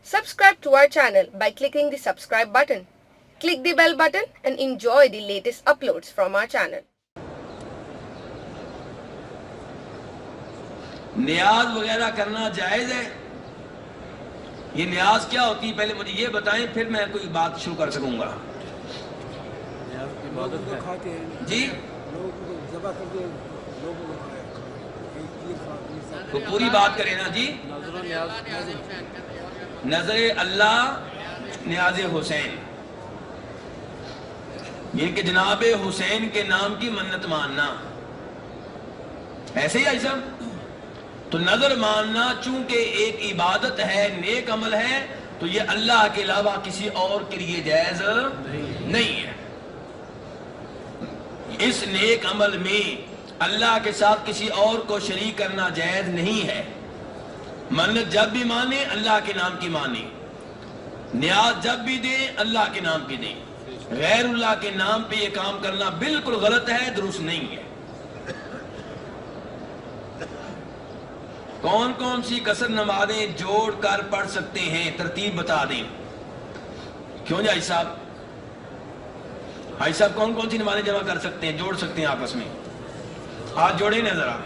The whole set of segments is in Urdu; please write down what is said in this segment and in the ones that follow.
Subscribe to our channel by clicking the subscribe button. Click the bell button and enjoy the latest uploads from our channel. نیاز وغیرہ کرنا جائز ہے؟ یہ نیاز کیا ہوتی ہے پہلے مجھے یہ بتائیں، پھر میں کوئی بات شروع کر سکوں گا. جی تو پوری بات کریں نا جی. نظر اللہ نیاز حسین، یہ کہ جناب حسین کے نام کی منت ماننا، ایسے ہی آئی صاحب. تو نظر ماننا چونکہ ایک عبادت ہے، نیک عمل ہے، تو یہ اللہ کے علاوہ کسی اور کے لیے جائز نہیں ہے. اس نیک عمل میں اللہ کے ساتھ کسی اور کو شریک کرنا جائز نہیں ہے. منت جب بھی مانے اللہ کے نام کی مانے، نیاز جب بھی دیں اللہ کے نام کی دیں. غیر اللہ کے نام پہ یہ کام کرنا بالکل غلط ہے، درست نہیں ہے. کون کون سی قصر نمازیں جوڑ کر پڑھ سکتے ہیں، ترتیب بتا دیں. کیوں جی صاحب؟ کون کون سی نمازیں جمع کر سکتے ہیں، جوڑ سکتے ہیں آپس میں؟ ہاتھ جوڑیں نا ذرا.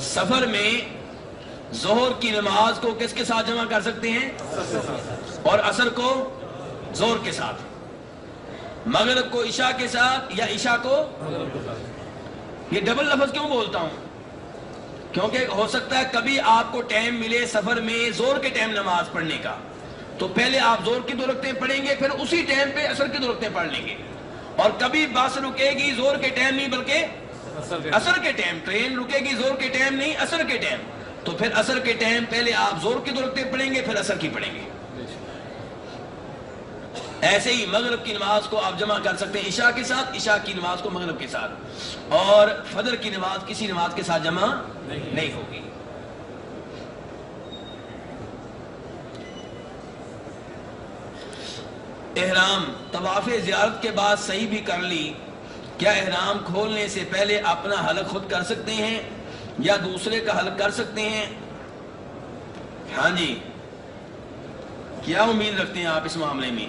سفر میں ظہر کی نماز کو کس کے ساتھ جمع کر سکتے ہیں؟ اور عصر کو ظہر کے ساتھ. مغرب کو عشاء کے ساتھ یا عشاء کو؟ یہ ڈبل لفظ کیوں بولتا ہوں؟ کیونکہ ہو سکتا ہے کبھی آپ کو ٹائم ملے سفر میں ظہر کے ٹائم نماز پڑھنے کا، تو پہلے آپ ظہر کی 2 رکعتیں پڑھیں گے، پھر اسی ٹائم پہ عصر کی 2 رکعتیں پڑھ لیں گے. اور کبھی بس رکے گی ظہر کے ٹائم نہیں بلکہ عصر کے ٹائم. ٹرین رکے گی ظہر کے ٹائم نہیں، عصر کے ٹائم. تو پھر عصر کے ٹائم پہلے آپ ظہر کی 2 رکعتیں پڑھیں گے، پھر عصر کی پڑھیں گے. ایسے ہی مغرب کی نماز کو آپ جمع کر سکتے ہیں عشاء کے ساتھ، عشاء کی نماز کو مغرب کے ساتھ. اور فجر کی نماز کسی نماز کے ساتھ جمع نہیں ہوگی. احرام طواف زیارت کے بعد صحیح بھی کر لی، کیا احرام کھولنے سے پہلے اپنا حلق خود کر سکتے ہیں یا دوسرے کا حلق کر سکتے ہیں؟ ہاں جی، کیا امید رکھتے ہیں آپ اس معاملے میں؟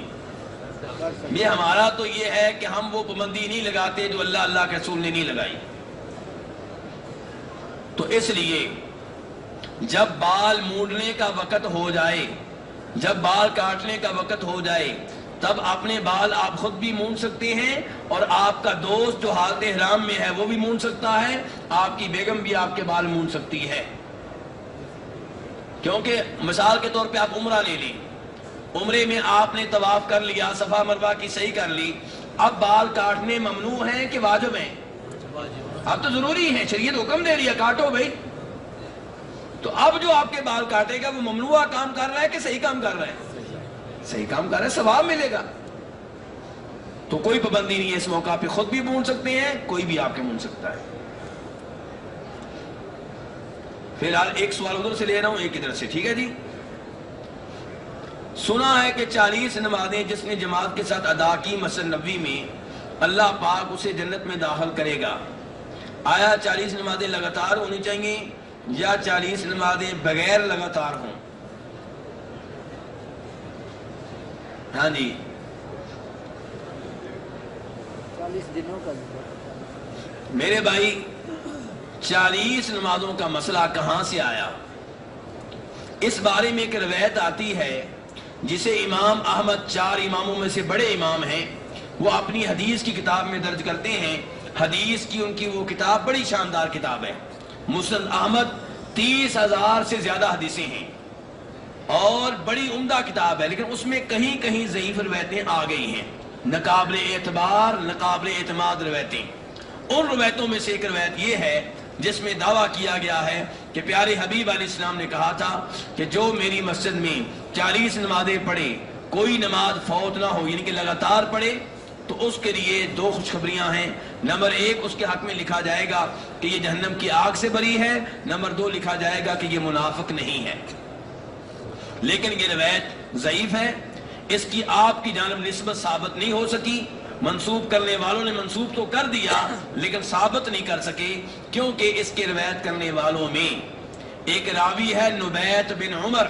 یہ ہمارا تو یہ ہے کہ ہم وہ پابندی نہیں لگاتے جو اللہ کے رسول نے نہیں لگائی. تو اس لیے جب بال مونڈنے کا وقت ہو جائے، جب بال کاٹنے کا وقت ہو جائے، تب اپنے بال آپ خود بھی مونڈ سکتے ہیں، اور آپ کا دوست جو حالت احرام میں ہے وہ بھی مونڈ سکتا ہے. آپ کی بیگم بھی آپ کے بال مونڈ سکتی ہے. کیونکہ مثال کے طور پہ آپ عمرہ لے لیں، عمرے میں آپ نے طواف کر لیا، صفا مروہ کی صحیح کر لی، اب بال کاٹنے ممنوع ہیں کہ واجب ہیں؟ اب تو ضروری ہیں، شریعت حکم دے رہی ہے کاٹو بھائی. تو اب جو آپ کے بال کاٹے گا وہ ممنوع کام کر رہا ہے کہ صحیح کام کر رہا ہے؟ صحیح کام کر رہا ہے، ثواب ملے گا. تو کوئی پابندی نہیں ہے، اس موقع پہ خود بھی مونڈ سکتے ہیں، کوئی بھی آپ کے مونڈ سکتا ہے. فی الحال ایک سوال ادھر سے لے رہا ہوں، ایک ادھر سے، ٹھیک ہے جی. سنا ہے کہ 40 نمازیں جس نے جماعت کے ساتھ ادا کی مسجد نبوی میں، اللہ پاک اسے جنت میں داخل کرے گا. آیا 40 نمازیں لگاتار ہونی چاہیے یا 40 نمازیں بغیر لگاتار ہوں؟ ہاں جی، 40 دنوں کا میرے بھائی 40 نمازوں کا مسئلہ کہاں سے آیا؟ اس بارے میں ایک روایت آتی ہے جسے امام احمد 4 اماموں میں سے بڑے امام ہیں، وہ اپنی حدیث کی کتاب میں درج کرتے ہیں. حدیث کی ان کی وہ کتاب بڑی شاندار کتاب ہے. مسند احمد 30,000 سے زیادہ حدیثیں ہیں اور بڑی عمدہ کتاب ہے، لیکن اس میں کہیں کہیں ضعیف روایتیں آ گئی ہیں، ناقابل اعتبار ناقابل اعتماد روایتیں. ان روایتوں میں سے ایک روایت یہ ہے جس میں دعویٰ کیا گیا ہے کہ پیارے حبیب علیہ السلام نے کہا تھا کہ جو میری مسجد میں 40 نمازیں پڑھے، کوئی نماز فوت نہ ہو، یعنی کہ لگاتار پڑھے، تو اس کے لیے 2 خوشخبریاں ہیں. نمبر 1 اس کے حق میں لکھا جائے گا کہ یہ جہنم کی آگ سے بری ہے. نمبر 2 لکھا جائے گا کہ یہ منافق نہیں ہے. لیکن یہ روایت ضعیف ہے، اس کی آپ کی جانب نسبت ثابت نہیں ہو سکی. منسوب کرنے والوں نے منسوب تو کر دیا لیکن ثابت نہیں کر سکے، کیونکہ اس کے روایت کرنے والوں میں ایک راوی ہے نبیت بن عمر،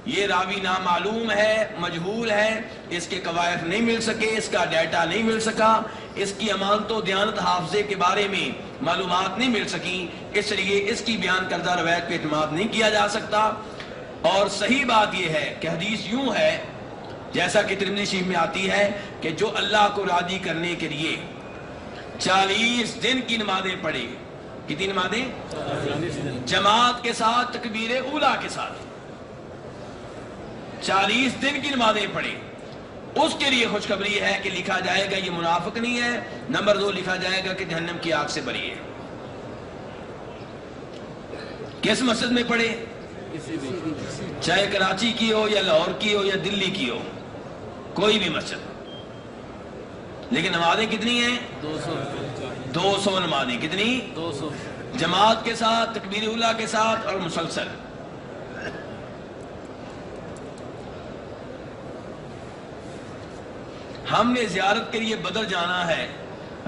یہ راوی نامعلوم ہے، مجہول ہے، اس کے قواعد نہیں مل سکے، اس کا ڈیٹا نہیں مل سکا، اس کی امانت و دیانت حافظے کے بارے میں معلومات نہیں مل سکی، اس لیے اس کی بیان کردہ روایت پہ اعتماد نہیں کیا جا سکتا۔ اور صحیح بات یہ ہے کہ حدیث یوں ہے جیسا کہ ترمذی شریف میں آتی ہے کہ جو اللہ کو راضی کرنے کے لیے 40 دن کی نمازیں پڑھے، کتنی نمازیں؟ جماعت کے ساتھ، تکبیر اولیٰ کے ساتھ 40 دن کی نمازیں پڑھے، اس کے لیے خوشخبری ہے کہ لکھا جائے گا یہ منافق نہیں ہے، نمبر 2 لکھا جائے گا کہ جہنم کی آگ سے بری ہے۔ کس مسجد میں پڑھے؟ چاہے کراچی کی ہو یا لاہور کی ہو یا دلی کی ہو، کوئی بھی مسجد، لیکن نمازیں کتنی ہیں؟ 200 نمازیں۔ کتنی؟ 200، جماعت کے ساتھ، تکبیر اولیٰ کے ساتھ اور مسلسل۔ ہم نے زیارت کے لیے بدر جانا ہے،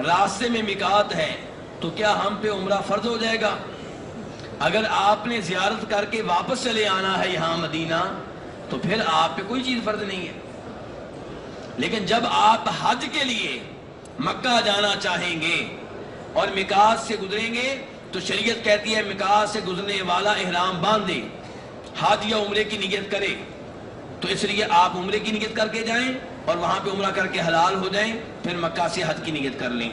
راستے میں میقات ہے، تو کیا ہم پہ عمرہ فرض ہو جائے گا؟ اگر آپ نے زیارت کر کے واپس چلے آنا ہے یہاں مدینہ تو پھر آپ پہ کوئی چیز فرض نہیں ہے۔ لیکن جب آپ حج کے لیے مکہ جانا چاہیں گے اور میقات سے گزریں گے تو شریعت کہتی ہے میقات سے گزرنے والا احرام باندھے، حج یا عمرے کی نیت کرے، تو اس لیے آپ عمرے کی نیت کر کے جائیں اور وہاں پہ عمرہ کر کے حلال ہو جائیں، پھر مکہ سے حج کی نیت کر لیں۔